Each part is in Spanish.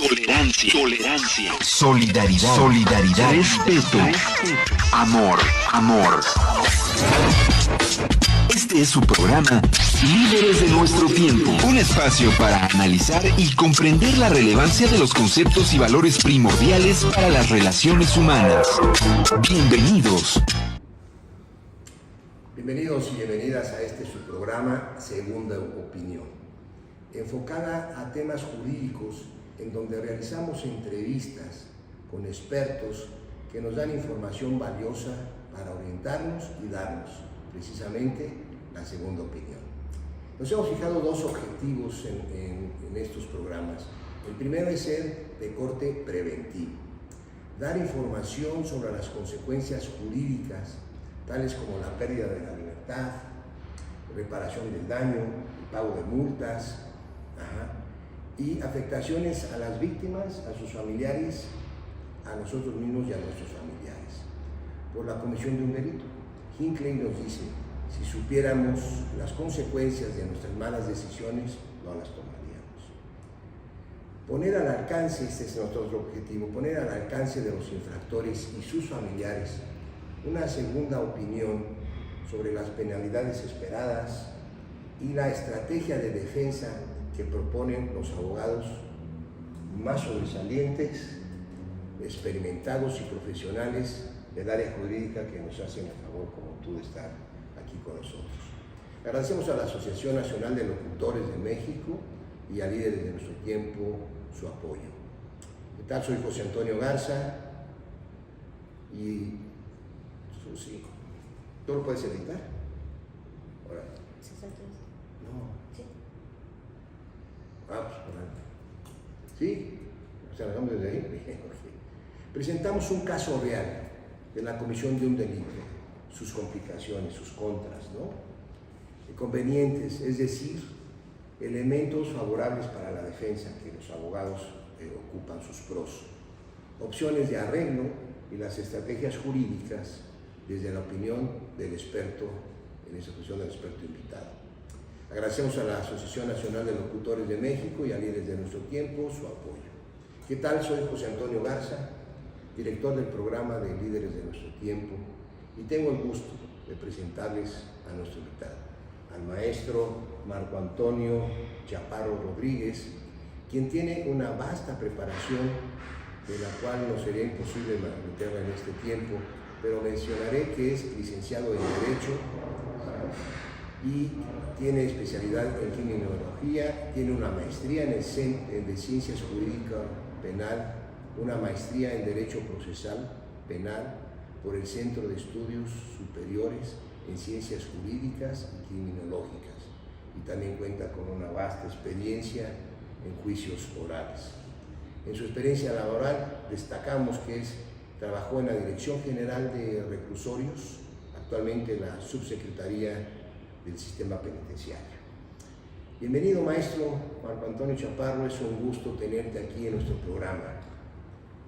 tolerancia, solidaridad, respeto, amor. Este es su programa Líderes de nuestro tiempo, un espacio para analizar y comprender la relevancia de los conceptos y valores primordiales para las relaciones humanas. Bienvenidos. Bienvenidos y bienvenidas a este su programa Segunda Opinión, enfocada a temas jurídicos en donde realizamos entrevistas con expertos que nos dan información valiosa para orientarnos y darnos precisamente la segunda opinión. Nos hemos fijado dos objetivos en estos programas. El primero es ser de corte preventivo, dar información sobre las consecuencias jurídicas, tales como la pérdida de la libertad, reparación del daño, el pago de multas, y afectaciones a las víctimas, a sus familiares, a nosotros mismos y a nuestros familiares, por la comisión de un delito. Hinckley nos dice, si supiéramos las consecuencias de nuestras malas decisiones, no las tomaríamos. Poner al alcance, este es nuestro otro objetivo, poner al alcance de los infractores y sus familiares una segunda opinión sobre las penalidades esperadas y la estrategia de defensa que proponen los abogados más sobresalientes, experimentados y profesionales del área jurídica que nos hacen el favor, como tú, de estar aquí con nosotros. Agradecemos a la Asociación Nacional de Locutores de México y a Líderes de nuestro tiempo su apoyo. ¿Qué tal? Soy José Antonio Garza y sí. ¿Tú lo puedes editar? Ahora. No. Sí. Pues por ahí. ¿Sí? O sea, ¿dónde desde ahí? Presentamos un caso real de la comisión de un delito, sus complicaciones, sus contras, ¿no? Convenientes, es decir, elementos favorables para la defensa que los abogados ocupan sus pros, opciones de arreglo y las estrategias jurídicas desde la opinión del experto, en esta ocasión del experto invitado. Agradecemos a la Asociación Nacional de Locutores de México y a Líderes de nuestro tiempo su apoyo. ¿Qué tal? Soy José Antonio Garza, director del programa de Líderes de nuestro tiempo, y tengo el gusto de presentarles a nuestro invitado, al maestro Marco Antonio Chaparro Rodríguez, quien tiene una vasta preparación de la cual no sería imposible meterla en este tiempo, pero mencionaré que es licenciado en Derecho y tiene especialidad en criminología, tiene una maestría en de Ciencias Jurídicas Penal, una maestría en Derecho Procesal Penal por el Centro de Estudios Superiores en Ciencias Jurídicas y Criminológicas, y también cuenta con una vasta experiencia en juicios orales. En su experiencia laboral destacamos que trabajó en la Dirección General de Reclusorios, actualmente la Subsecretaría del Sistema Penitenciario. Bienvenido, maestro Marco Antonio Chaparro, es un gusto tenerte aquí en nuestro programa.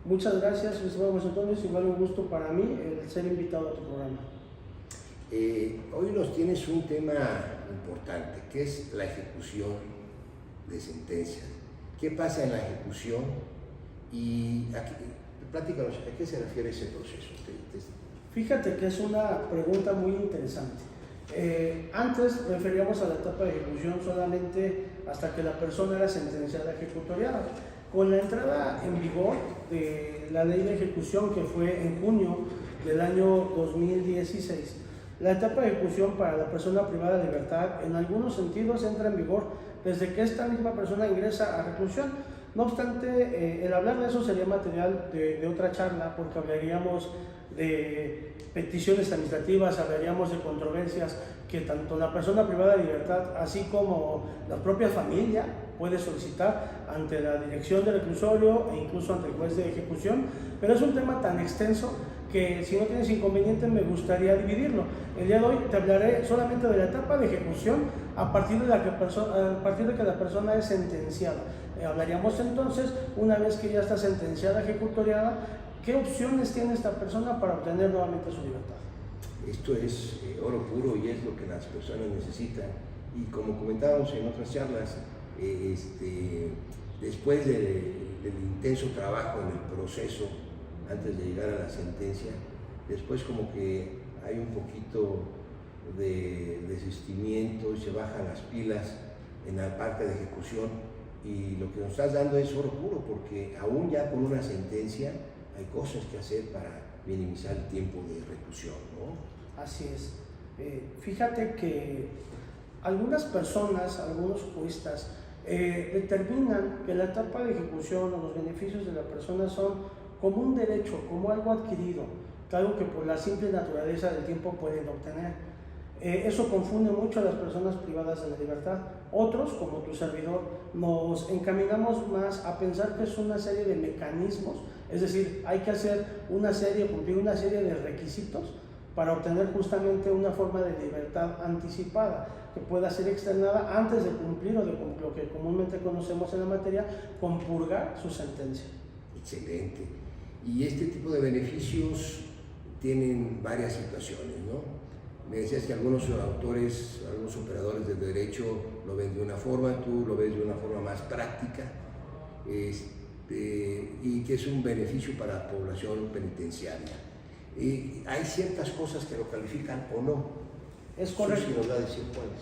Muchas gracias, estimado José Antonio, es igual un gusto para mí el ser invitado a tu programa. Hoy nos tienes un tema importante, que es la ejecución de sentencias. ¿Qué pasa en la ejecución? Y platícanos, ¿a qué se refiere ese proceso? Fíjate que es una pregunta muy interesante. Antes referíamos a la etapa de ejecución solamente hasta que la persona era sentenciada ejecutoriada. Con la entrada en vigor de la ley de ejecución, que fue en junio del año 2016, la etapa de ejecución para la persona privada de libertad en algunos sentidos entra en vigor desde que esta misma persona ingresa a reclusión. No obstante, el hablar de eso sería material de otra charla, porque hablaríamos de peticiones administrativas, hablaríamos de controversias que tanto la persona privada de libertad, así como la propia familia, puede solicitar ante la dirección del reclusorio e incluso ante el juez de ejecución, pero es un tema tan extenso que, si no tienes inconveniente, me gustaría dividirlo. El día de hoy te hablaré solamente de la etapa de ejecución a partir de que la persona es sentenciada. Hablaríamos entonces, una vez que ya está sentenciada ejecutoriada, ¿qué opciones tiene esta persona para obtener nuevamente su libertad? Esto es oro puro y es lo que las personas necesitan. Y como comentábamos en otras charlas, después de del intenso trabajo en el proceso antes de llegar a la sentencia, después como que hay un poquito de desistimiento y se bajan las pilas en la parte de ejecución, y lo que nos estás dando es oro puro, porque aún ya con una sentencia hay cosas que hacer para minimizar el tiempo de reclusión, ¿no? Así es. Fíjate que algunas personas, algunos juristas, determinan que la etapa de ejecución o los beneficios de la persona son como un derecho, como algo adquirido, algo que por la simple naturaleza del tiempo pueden obtener. Eso confunde mucho a las personas privadas de la libertad. Otros, como tu servidor, nos encaminamos más a pensar que es una serie de mecanismos, es decir, hay que hacer cumplir una serie de requisitos para obtener justamente una forma de libertad anticipada que pueda ser externada antes de cumplir o de lo que comúnmente conocemos en la materia, compurgar su sentencia. Excelente. Y este tipo de beneficios tienen varias situaciones, ¿no? Me decías que algunos autores, algunos operadores del derecho lo ven de una forma, tú lo ves de una forma más práctica, y que es un beneficio para la población penitenciaria. Hay ciertas cosas que lo califican o no. Es correcto. Sí, nos va a decir cuáles.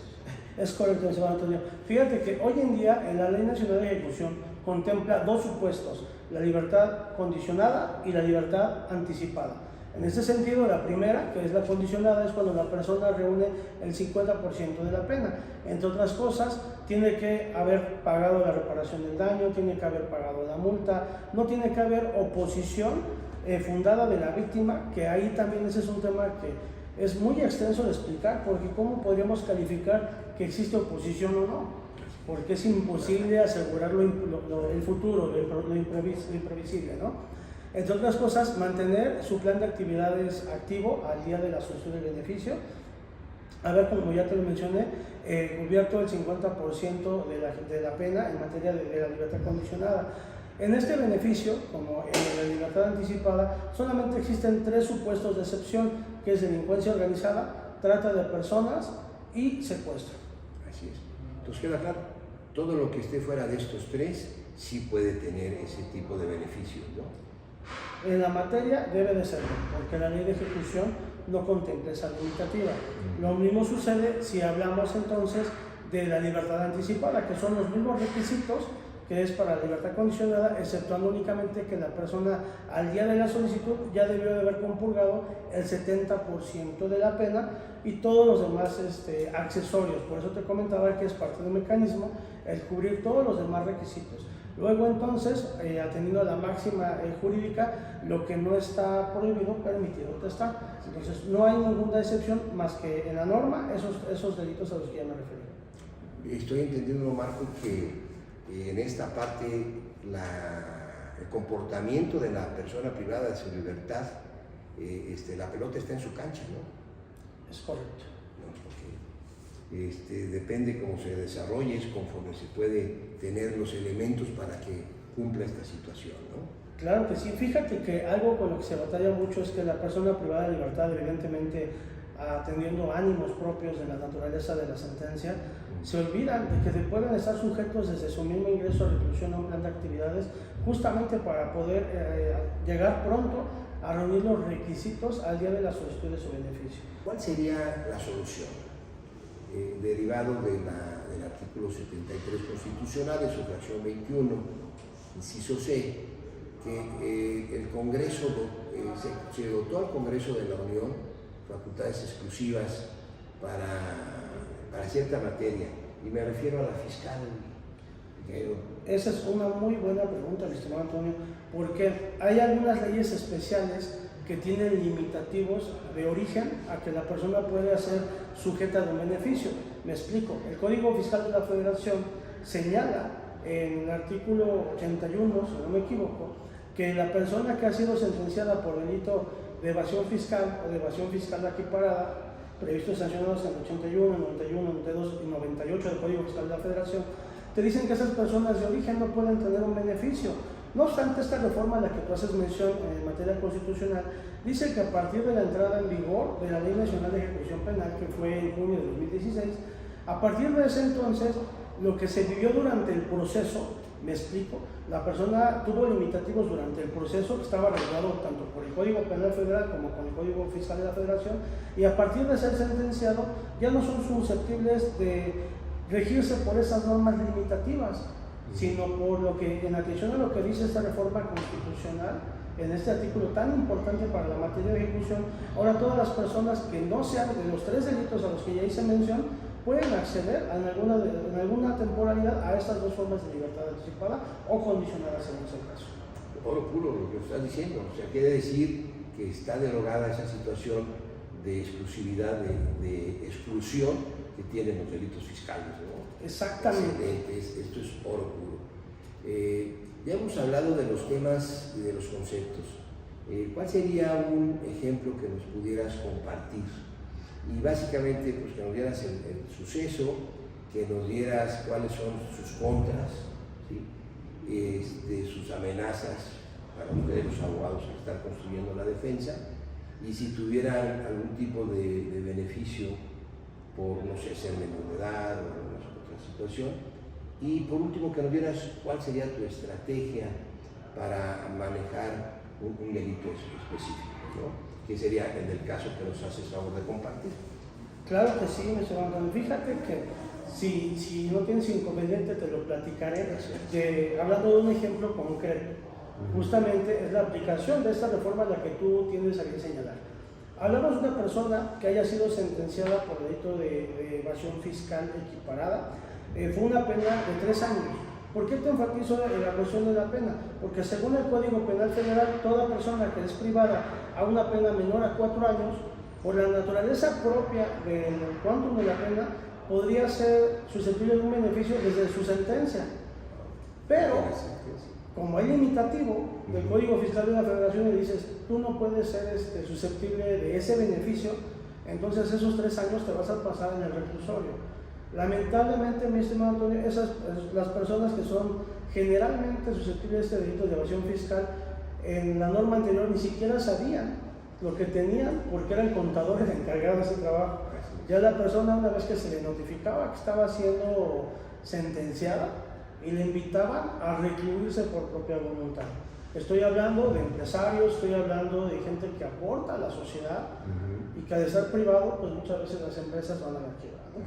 Es correcto, señor Antonio. Fíjate que hoy en día en la Ley Nacional de Ejecución contempla dos supuestos, la libertad condicionada y la libertad anticipada. En este sentido, la primera, que es la condicionada, es cuando la persona reúne el 50% de la pena. Entre otras cosas, tiene que haber pagado la reparación del daño, tiene que haber pagado la multa, no tiene que haber oposición fundada de la víctima, que ahí también ese es un tema que es muy extenso de explicar, porque ¿cómo podríamos calificar que existe oposición o no? Porque es imposible asegurar el futuro, lo imprevisible, ¿no? Entre otras cosas, mantener su plan de actividades activo al día de la asunción del beneficio. A ver, como ya te lo mencioné, cubierto el 50% de la pena en materia de la libertad condicionada. En este beneficio, como en la libertad anticipada, solamente existen tres supuestos de excepción, que es delincuencia organizada, trata de personas y secuestro. Así es. Entonces queda claro, todo lo que esté fuera de estos tres sí puede tener ese tipo de beneficios, ¿no? En la materia debe de serlo, porque la ley de ejecución no contempla esa limitativa. Lo mismo sucede si hablamos entonces de la libertad anticipada, que son los mismos requisitos que es para la libertad condicionada, exceptuando únicamente que la persona al día de la solicitud ya debió de haber compurgado el 70% de la pena y todos los demás accesorios. Por eso te comentaba que es parte del mecanismo el cubrir todos los demás requisitos. Luego entonces, atendiendo a la máxima jurídica, lo que no está prohibido, permitido está. Entonces no hay ninguna excepción más que en la norma esos delitos a los que ya me referí. Estoy entendiendo, Marco, que en esta parte el comportamiento de la persona privada de su libertad, la pelota está en su cancha, ¿no? Es correcto. Depende cómo se desarrolle, es conforme se puede tener los elementos para que cumpla esta situación, ¿no? Claro que sí. Fíjate que algo con lo que se batalla mucho es que la persona privada de libertad, evidentemente atendiendo ánimos propios de la naturaleza de la sentencia, se olvidan de que pueden estar sujetos desde su mismo ingreso a reclusión a un plan de actividades, justamente para poder llegar pronto a reunir los requisitos al día de la solicitud de su beneficio. ¿Cuál sería la solución? Derivado del artículo 73 constitucional, de su fracción 21, inciso C, que el Congreso se dotó al Congreso de la Unión facultades exclusivas para cierta materia, y me refiero a la fiscal. Esa es una muy buena pregunta, mi estimado Antonio, porque hay algunas leyes especiales que tienen limitativos de origen a que la persona puede ser sujeta de un beneficio. Me explico. El Código Fiscal de la Federación señala en el artículo 81, si no me equivoco, que la persona que ha sido sentenciada por delito de evasión fiscal o de evasión fiscal equiparada, previstos y sancionados en el 81, 91, 92 y 98 del Código Fiscal de la Federación, te dicen que esas personas de origen no pueden tener un beneficio. No obstante, esta reforma a la que tú haces mención en materia constitucional dice que a partir de la entrada en vigor de la Ley Nacional de Ejecución Penal, que fue en junio de 2016, a partir de ese entonces, lo que se vivió durante el proceso Me explico, la persona tuvo limitativos durante el proceso que estaba regulado tanto por el Código Penal Federal como con el Código Fiscal de la Federación, y a partir de ser sentenciado ya no son susceptibles de regirse por esas normas limitativas, sino por lo que, en atención a lo que dice esta reforma constitucional, en este artículo tan importante para la materia de ejecución, ahora todas las personas que no sean de los 3 delitos a los que ya hice mención, pueden acceder en alguna temporalidad a estas 2 formas de libertad anticipada o condicionada según ese caso. Oro puro lo que estás diciendo, o sea, quiere decir que está derogada esa situación de exclusividad, de exclusión que tienen los delitos fiscales, ¿no? Exactamente. Esto es oro puro. Ya hemos hablado de los temas y de los conceptos. ¿Cuál sería un ejemplo que nos pudieras compartir? Y básicamente, pues que nos dieras el suceso, que nos dieras cuáles son sus contras, ¿sí? Sus amenazas para ustedes los abogados que están construyendo la defensa, y si tuvieran algún tipo de beneficio por, no sé, ser menor de edad o alguna otra situación. Y por último, que nos dieras cuál sería tu estrategia para manejar un delito específico, ¿no? Que sería en el caso que nos haces favor de compartir. Claro que sí, mi señor Antonio. Fíjate que si no tienes inconveniente te lo platicaré, hablando de un ejemplo concreto. Justamente es la aplicación de esta reforma la que tú tienes aquí señalar. Hablamos de una persona que haya sido sentenciada por delito de evasión fiscal equiparada. Fue una pena de 3 años. ¿Por qué te enfatizo la cuestión de la pena? Porque según el Código Penal Federal, toda persona que es privada a una pena menor a 4 años, por la naturaleza propia del quantum de la pena, podría ser susceptible de un beneficio desde su sentencia. Pero, como hay limitativo del Código Fiscal de la Federación y dices, tú no puedes ser susceptible de ese beneficio, entonces esos 3 años te vas a pasar en el reclusorio. Lamentablemente, mi estimado Antonio, las personas que son generalmente susceptibles de este delito de evasión fiscal, en la norma anterior ni siquiera sabían lo que tenían porque eran contadores encargados de ese trabajo. Ya la persona, una vez que se le notificaba que estaba siendo sentenciada, y le invitaban a recluirse por propia voluntad. Estoy hablando de empresarios, estoy hablando de gente que aporta a la sociedad y que al estar privado, pues muchas veces las empresas van a la quiebra, ¿no?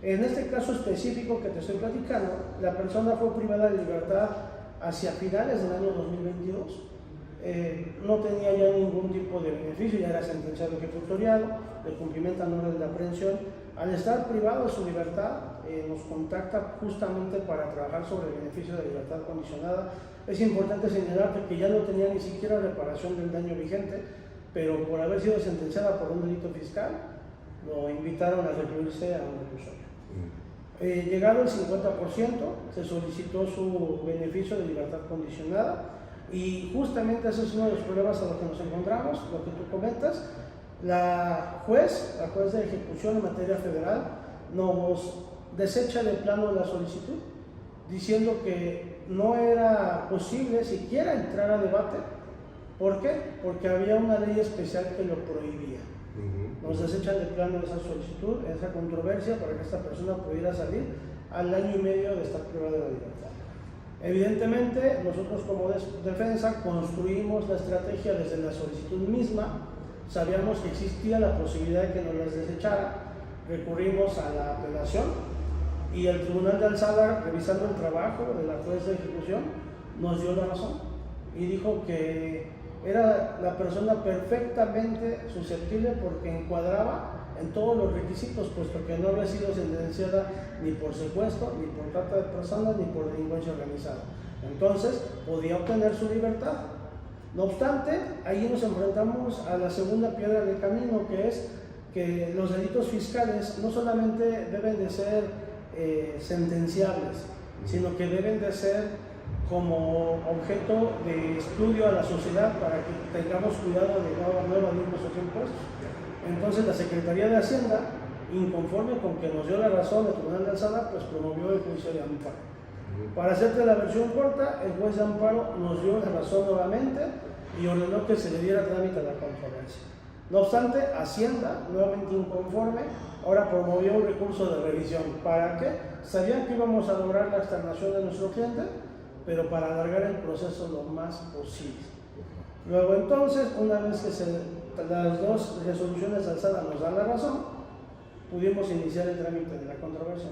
En este caso específico que te estoy platicando, la persona fue privada de libertad hacia finales del año 2022. No tenía ya ningún tipo de beneficio, ya era sentenciado ejecutoriado, le cumplimentan orden de aprehensión. Al estar privado de su libertad, nos contacta justamente para trabajar sobre el beneficio de libertad condicionada. Es importante señalar que ya no tenía ni siquiera reparación del daño vigente, pero por haber sido sentenciada por un delito fiscal, lo invitaron a recluirse a un reclusorio. Llegado el 50%, se solicitó su beneficio de libertad condicionada, y justamente ese es uno de los problemas a los que nos encontramos, lo que tú comentas. La juez de ejecución en materia federal nos desecha de plano la solicitud, diciendo que no era posible siquiera entrar a debate. ¿Por qué? Porque había una ley especial que lo prohibía. Nos desechan de plano esa solicitud, esa controversia, para que esta persona pudiera salir al año y medio de estar privada de la libertad. Evidentemente, nosotros como defensa construimos la estrategia desde la solicitud misma. Sabíamos que existía la posibilidad de que nos las desechara, recurrimos a la apelación, y el Tribunal de Alzada, revisando el trabajo de la juez de ejecución, nos dio la razón y dijo que era la persona perfectamente susceptible porque encuadraba en todos los requisitos, puesto que no había sido sentenciada ni por secuestro, ni por trata de personas, ni por delincuencia organizada. Entonces, podía obtener su libertad. No obstante, ahí nos enfrentamos a la segunda piedra del camino, que es que los delitos fiscales no solamente deben de ser sentenciables, sino que deben de ser como objeto de estudio a la sociedad para que tengamos cuidado de no evadir nuestros impuestos. Entonces la Secretaría de Hacienda, inconforme con que nos dio la razón el Tribunal de Alzada, pues promovió el juicio de amparo. Para hacerte la versión corta, el juez de amparo nos dio la razón nuevamente y ordenó que se le diera trámite a la controversia. No obstante, Hacienda, nuevamente inconforme, ahora promovió un recurso de revisión. ¿Para qué? Sabían que íbamos a lograr la externación de nuestro cliente, pero para alargar el proceso lo más posible. Luego entonces, una vez que las dos resoluciones alzadas nos dan la razón, pudimos iniciar el trámite de la controversia.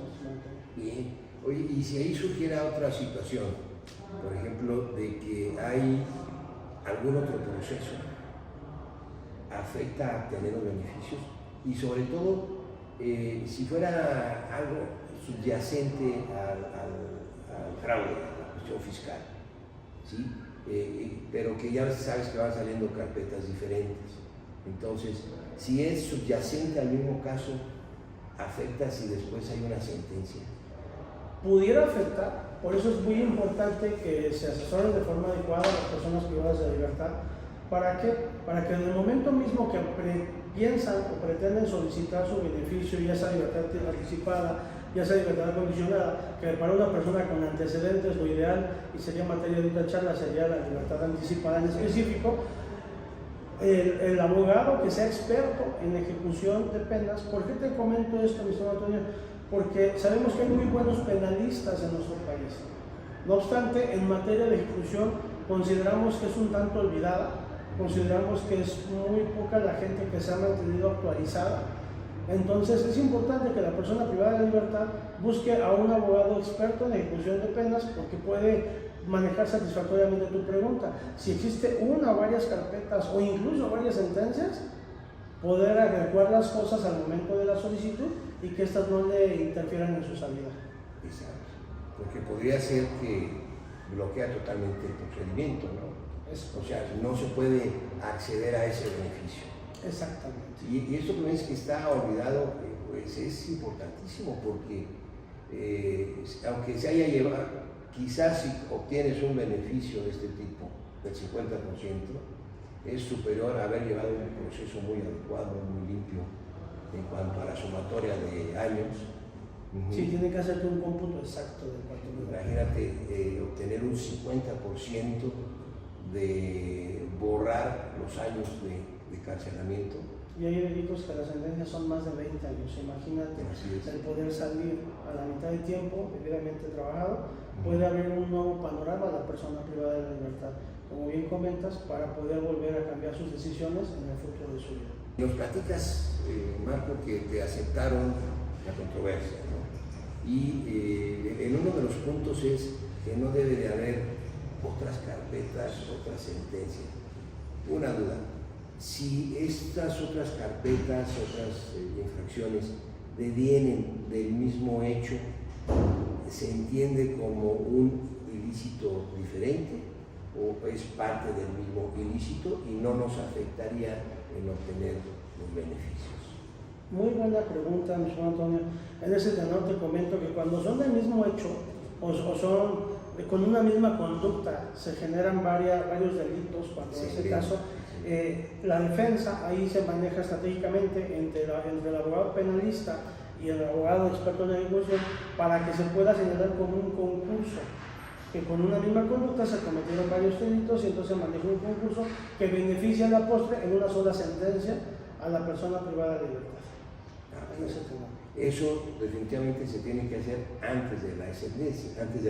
Bien. Oye, y si ahí surgiera otra situación, por ejemplo, de que hay algún otro proceso, afecta a obtener los beneficios, y sobre todo, si fuera algo subyacente al fraude, a la cuestión fiscal, ¿sí? Pero que ya sabes que van saliendo carpetas diferentes. Entonces, si es subyacente al mismo caso, afecta si después hay una sentencia. Pudiera afectar, por eso es muy importante que se asesoren de forma adecuada a las personas privadas de libertad. ¿Para qué? Para que en el momento mismo que piensan o pretenden solicitar su beneficio, ya sea libertad anticipada, ya sea libertad condicionada, que para una persona con antecedentes lo ideal, y sería materia de otra charla, sería la libertad anticipada en específico, el abogado que sea experto en ejecución de penas. ¿Por qué te comento esto, mi estimado Antonio? Porque sabemos que hay muy buenos penalistas en nuestro país. No obstante, en materia de ejecución consideramos que es un tanto olvidada, consideramos que es muy poca la gente que se ha mantenido actualizada. Entonces es importante que la persona privada de libertad busque a un abogado experto en ejecución de penas, porque puede manejar satisfactoriamente tu pregunta. Si existe una o varias carpetas o incluso varias sentencias, poder adecuar las cosas al momento de la solicitud y que éstas no le interfieran en su salida. Exacto. Porque podría ser que bloquea totalmente el procedimiento, ¿no? O sea, no se puede acceder a ese beneficio. Exactamente. Y esto que ves que está olvidado, pues es importantísimo, porque aunque se haya llevado, quizás si obtienes un beneficio de este tipo, del 50%, es superior a haber llevado un proceso muy adecuado, muy limpio, en cuanto a la sumatoria de años. Sí, tiene que hacerte un cómputo exacto de cuánto. Imagínate obtener un 50% de borrar los años de carcelamiento. Y hay delitos que las sentencias son más de 20 años. Imagínate el poder salir a la mitad de tiempo, debidamente trabajado, puede haber un nuevo panorama a la persona privada de la libertad, como bien comentas, para poder volver a cambiar sus decisiones en el futuro de su vida. Nos platicas, Marco, que te aceptaron la controversia, ¿no? Y en uno de los puntos es que no debe de haber otras carpetas, otras sentencias. Una duda, si estas otras carpetas, otras infracciones devienen del mismo hecho, ¿se entiende como un ilícito diferente o es parte del mismo ilícito y no nos afectaría en obtener los beneficios? Muy buena pregunta, mi señor Antonio. En ese tenor te comento que cuando son del mismo hecho o son con una misma conducta, se generan varios delitos. Cuando en ese caso la defensa ahí se maneja estratégicamente entre el abogado penalista y el abogado experto en ejecución, para que se pueda señalar como un concurso, que con una misma conducta se cometieron varios delitos, y entonces maneja un concurso que beneficia a la postre en una sola sentencia a la persona privada de libertad. Eso definitivamente se tiene que hacer antes de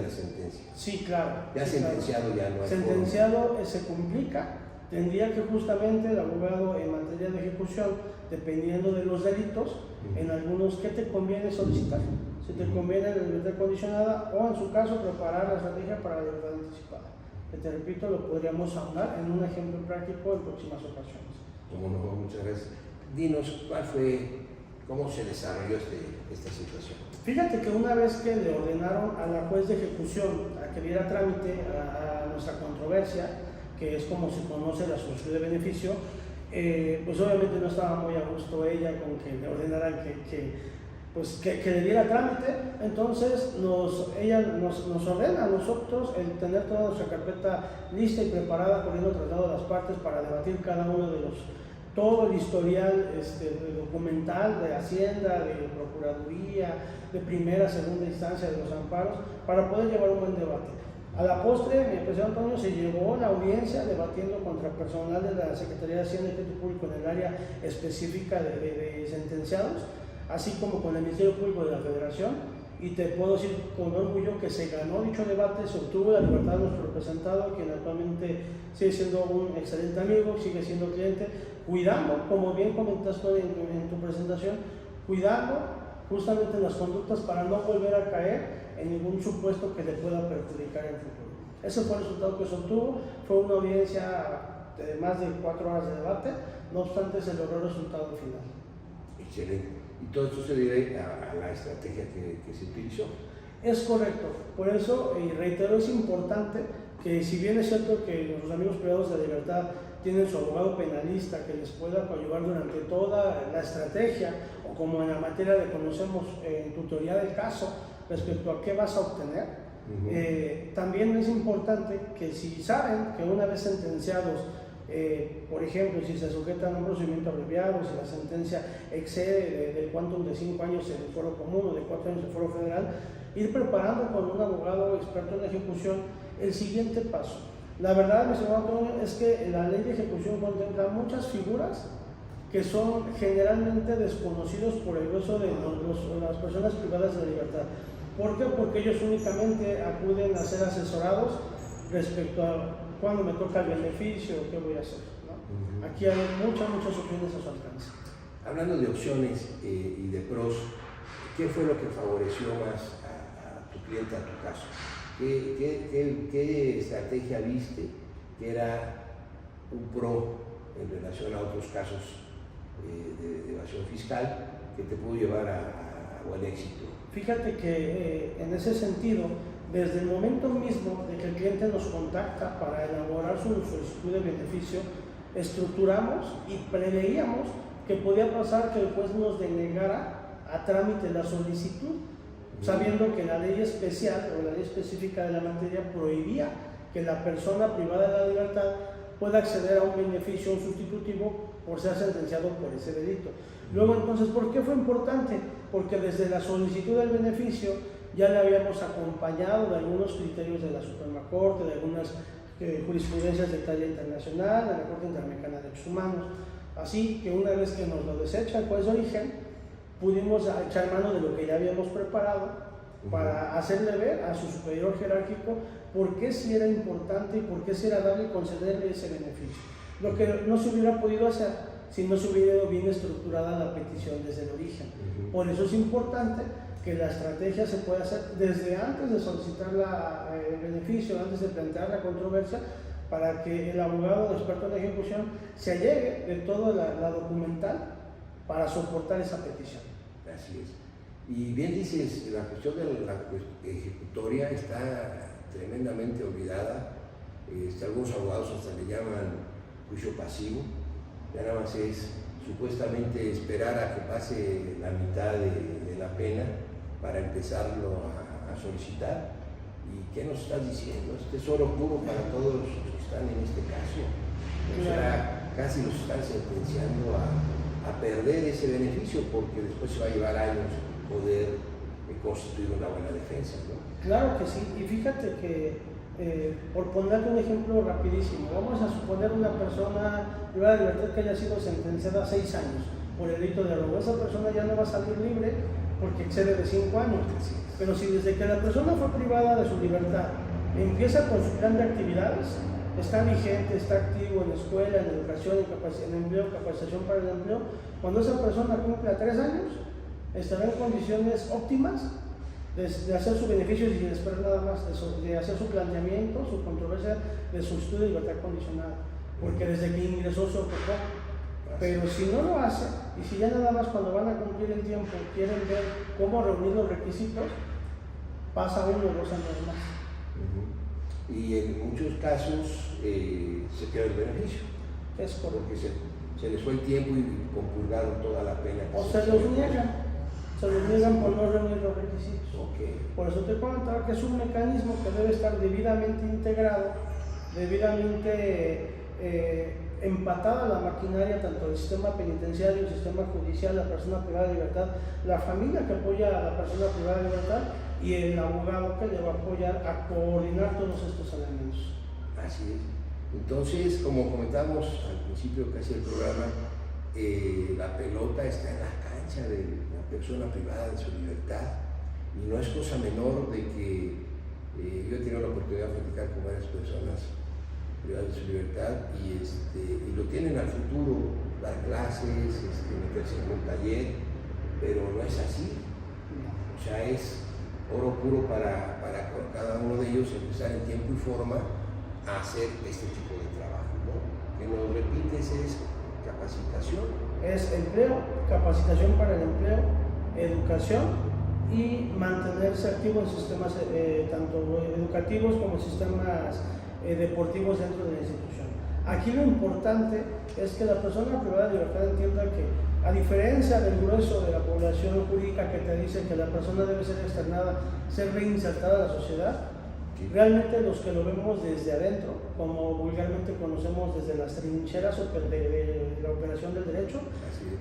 la sentencia. Sí, claro. Ya sí, sentenciado, claro. Ya no hay sentenciado se complica. Tendría que justamente el abogado en materia de ejecución, dependiendo de los delitos, en algunos, ¿qué te conviene solicitar? Si te conviene la libertad condicionada o, en su caso, preparar la estrategia para la libertad anticipada. Que te repito, lo podríamos ahondar en un ejemplo práctico en próximas ocasiones. Como no, muchas gracias. Dinos, ¿cómo se desarrolló esta situación? Fíjate que una vez que le ordenaron a la juez de ejecución a que diera trámite a nuestra controversia, que es como se conoce la solicitud de beneficio, pues obviamente no estaba muy a gusto ella con que le ordenaran que le diera trámite. Entonces ella nos ordena a nosotros el tener toda nuestra carpeta lista y preparada, poniendo traslado de las partes para debatir cada uno de todo el historial documental de Hacienda, de Procuraduría, de primera, segunda instancia, de los amparos, para poder llevar un buen debate. A la postre, mi presidente Antonio se llevó la audiencia debatiendo contra personal de la Secretaría de Hacienda y Crédito Público en el área específica de sentenciados, así como con el Ministerio Público de la Federación, y te puedo decir con orgullo que se ganó dicho debate, se obtuvo la libertad de nuestro representado, quien actualmente sigue siendo un excelente amigo, sigue siendo cliente, cuidando, como bien comentaste en tu presentación, cuidando justamente las conductas para no volver a caer en ningún supuesto que le pueda perjudicar en el futuro. Ese fue el resultado que se obtuvo, fue una audiencia de más de 4 horas de debate, no obstante se logró el resultado final. Excelente. Y todo esto se debe a la estrategia que se utilizó. Es correcto, por eso, y reitero, es importante que si bien es cierto que los amigos privados de la libertad tienen su abogado penalista que les pueda ayudar durante toda la estrategia, o como en la materia de conocemos en tutoría del caso, respecto a qué vas a obtener, también es importante que si saben que una vez sentenciados, por ejemplo, si se sujetan a un procedimiento abreviado, si la sentencia excede del quantum de 5 años en el foro común o de 4 años en el foro federal, ir preparando con un abogado experto en ejecución el siguiente paso. La verdad, mi señor Antonio, es que la ley de ejecución contempla muchas figuras que son generalmente desconocidos por el grueso de las personas privadas de la libertad. ¿Por qué? Porque ellos únicamente acuden a ser asesorados respecto a cuándo me toca el beneficio, qué voy a hacer, ¿no? Aquí hay muchas opciones a su alcance. Hablando de opciones y de pros, ¿qué fue lo que favoreció más a tu cliente, a tu caso? ¿Qué estrategia viste que era un pro en relación a otros casos de evasión fiscal que te pudo llevar a buen éxito? Fíjate que en ese sentido, desde el momento mismo de que el cliente nos contacta para elaborar su solicitud de beneficio, estructuramos y preveíamos que podía pasar que el juez nos denegara a trámite la solicitud, sabiendo que la ley especial o la ley específica de la materia prohibía que la persona privada de la libertad pueda acceder a un beneficio, un sustitutivo, por ser sentenciado por ese delito. Luego, entonces, ¿por qué fue importante? Porque desde la solicitud del beneficio ya le habíamos acompañado de algunos criterios de la Suprema Corte, de algunas jurisprudencias de talla internacional, de la Corte Interamericana de Derechos Humanos. Así que una vez que nos lo desecha el juez de origen, pudimos echar mano de lo que ya habíamos preparado para hacerle ver a su superior jerárquico por qué sí era importante y por qué sí era dable concederle ese beneficio. Lo que no se hubiera podido hacer si no se hubiera ido bien estructurada la petición desde el origen. Por eso es importante que la estrategia se pueda hacer desde antes de solicitar el beneficio, antes de plantear la controversia, para que el abogado experto en ejecución se allegue de toda la documental para soportar esa petición. Así es. Y bien dices, la cuestión de la ejecutoria está tremendamente olvidada. Algunos abogados hasta le llaman juicio pasivo. Ya nada más es supuestamente esperar a que pase la mitad de la pena para empezarlo a solicitar. ¿Y qué nos estás diciendo? Es tesoro puro para todos los que están en este caso. O sea, casi los están sentenciando a perder ese beneficio, porque después se va a llevar años poder constituir una buena defensa, ¿no? Claro que sí, y fíjate que por ponerte un ejemplo rapidísimo, vamos a suponer una persona privada de libertad que haya sido sentenciada a 6 años por el delito de robo. Esa persona ya no va a salir libre porque excede de 5 años. Pero si desde que la persona fue privada de su libertad empieza con su plan de actividades, está vigente, está activo en la escuela, en educación, en empleo, capacitación para el empleo, cuando esa persona cumpla 3 años, estará en condiciones óptimas de hacer su beneficio sin esperar nada más, de hacer su planteamiento, su controversia de solicitud de libertad condicional, porque desde que ingresó se ocupó. Pero si no lo hace, y si ya nada más cuando van a cumplir el tiempo quieren ver cómo reunir los requisitos, pasa 1 o 2 años más. Y en muchos casos se pierde el beneficio. Es correcto. Porque se les fue el tiempo y compurgaron toda la pena. O se los niegan. Se los niegan por no reunir los requisitos. Por eso te comentaba que es un mecanismo que debe estar debidamente integrado, debidamente empatada la maquinaria, tanto el sistema penitenciario, el sistema judicial, la persona privada de libertad, la familia que apoya a la persona privada de libertad, y el abogado que le va a apoyar a coordinar todos estos elementos. Así es. Entonces, como comentamos al principio casi del programa, la pelota está en la cancha de la persona privada de su libertad, y no es cosa menor de que yo he tenido la oportunidad de platicar con varias personas privadas de su libertad y lo tienen al futuro, dar clases, meterse en un taller, pero no es así. O sea, es oro puro para cada uno de ellos empezar en tiempo y forma a hacer este tipo de trabajo, ¿no? Que nos repites es capacitación. Es empleo, capacitación para el empleo, educación y mantenerse activo en sistemas tanto educativos como sistemas deportivos dentro de la institución. Aquí lo importante es que la persona privada de libertad entienda que, a diferencia del grueso de la población jurídica que te dice que la persona debe ser externada, ser reinsertada a la sociedad, realmente los que lo vemos desde adentro, como vulgarmente conocemos desde las trincheras de la operación del derecho,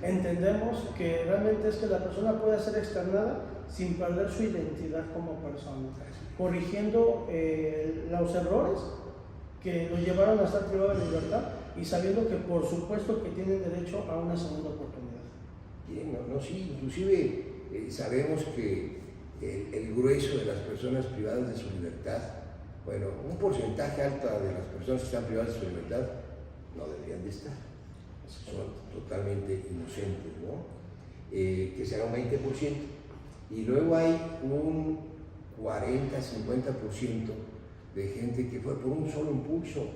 entendemos que realmente es que la persona pueda ser externada sin perder su identidad como persona, corrigiendo los errores que lo llevaron a estar privado de libertad y sabiendo que por supuesto que tienen derecho a una segunda oportunidad. Bien, sí, inclusive sabemos que el grueso de las personas privadas de su libertad, bueno, un porcentaje alto de las personas que están privadas de su libertad no deberían de estar, son totalmente inocentes, ¿no? Que será un 20%, y luego hay un 40-50% de gente que fue por un solo impulso,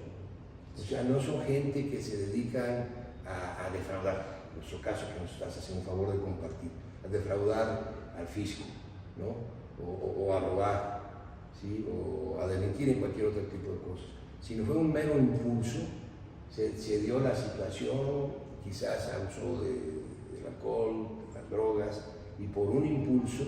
o sea, no son gente que se dedican a defraudar, en nuestro caso que nos estás haciendo un favor de compartir, a defraudar al fisco, ¿no? O a robar, ¿sí? O a delinquir en cualquier otro tipo de cosas, sino fue un mero impulso, se dio la situación, quizás abusó del alcohol, de las drogas, y por un impulso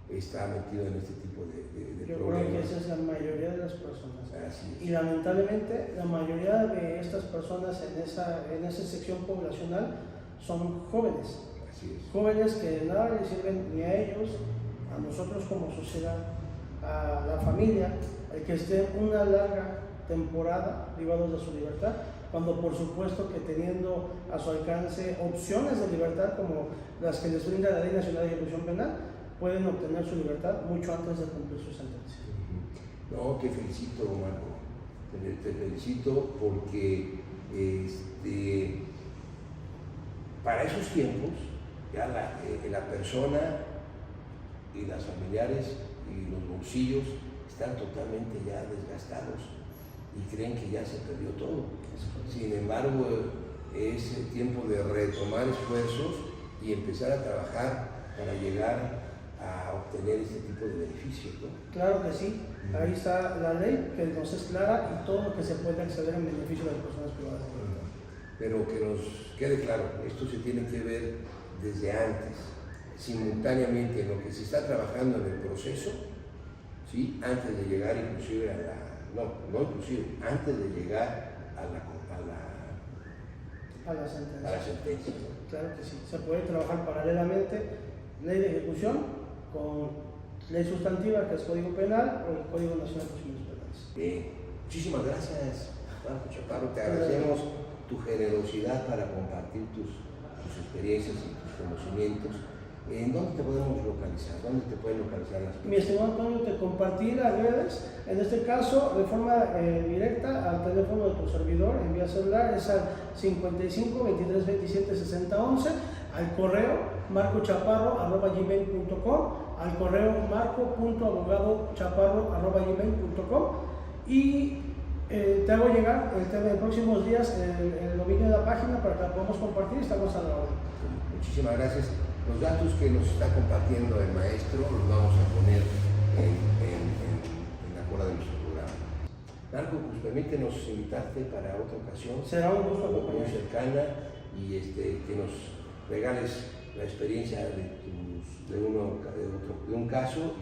está metido en este tipo de Yo problemas. creo que esa es la mayoría de las personas. Así es. Y lamentablemente la mayoría de estas personas en esa sección poblacional son jóvenes. Así es. Jóvenes que de nada les sirven ni a ellos, a nosotros como sociedad, a la familia, el que estén una larga temporada privados de su libertad, cuando por supuesto que teniendo a su alcance opciones de libertad como las que les brinda la Ley Nacional de Ejecución Penal, pueden obtener su libertad mucho antes de cumplir su sentencia. No, te felicito, Marco, te felicito porque para esos tiempos ya la persona y las familiares y los bolsillos están totalmente ya desgastados y creen que ya se perdió todo. Sin embargo, es el tiempo de retomar esfuerzos y empezar a trabajar para llegar a obtener este tipo de beneficios, ¿no? Claro que sí, ahí está la ley que nos es clara y todo lo que se puede acceder en beneficio de las personas privadas. Pero que nos quede claro, esto se tiene que ver desde antes, simultáneamente en lo que se está trabajando en el proceso, ¿sí? Antes de llegar inclusive antes de llegar a la sentencia. ¿No? Claro que sí, se puede trabajar paralelamente ley de ejecución con ley sustantiva que es Código Penal o el Código Nacional de Procedimientos Penales. Muchísimas gracias, Marco Chaparro, te agradecemos tu generosidad para compartir tus experiencias y tus conocimientos. ¿En dónde te podemos localizar? ¿Dónde te pueden localizar las personas? Mi estimado Antonio, te compartí las redes, en este caso de forma directa al teléfono de tu servidor, en vía celular, es al 55 23 27 60 11, al correo marcochaparro@gmail.com, al correo marco.abogadochaparro@gmail.com y te hago llegar el tema de próximos días el dominio de la página para que la podamos compartir y estamos a la orden. Muchísimas gracias. Los datos que nos está compartiendo el maestro los vamos a poner en la cola de nuestro programa. Marco, pues permítenos invitarte para otra ocasión. Será un gusto muy acompañarte. cercana y que nos regales la experiencia de un caso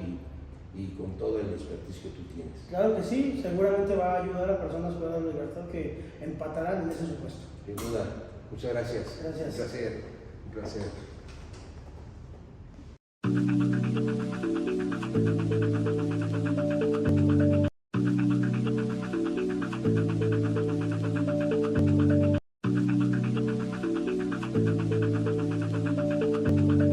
y con todo el expertise que tú tienes. Claro que sí, seguramente va a ayudar a personas privadas de libertad que empatarán en ese supuesto. Sin duda. Muchas gracias. Gracias. Un placer.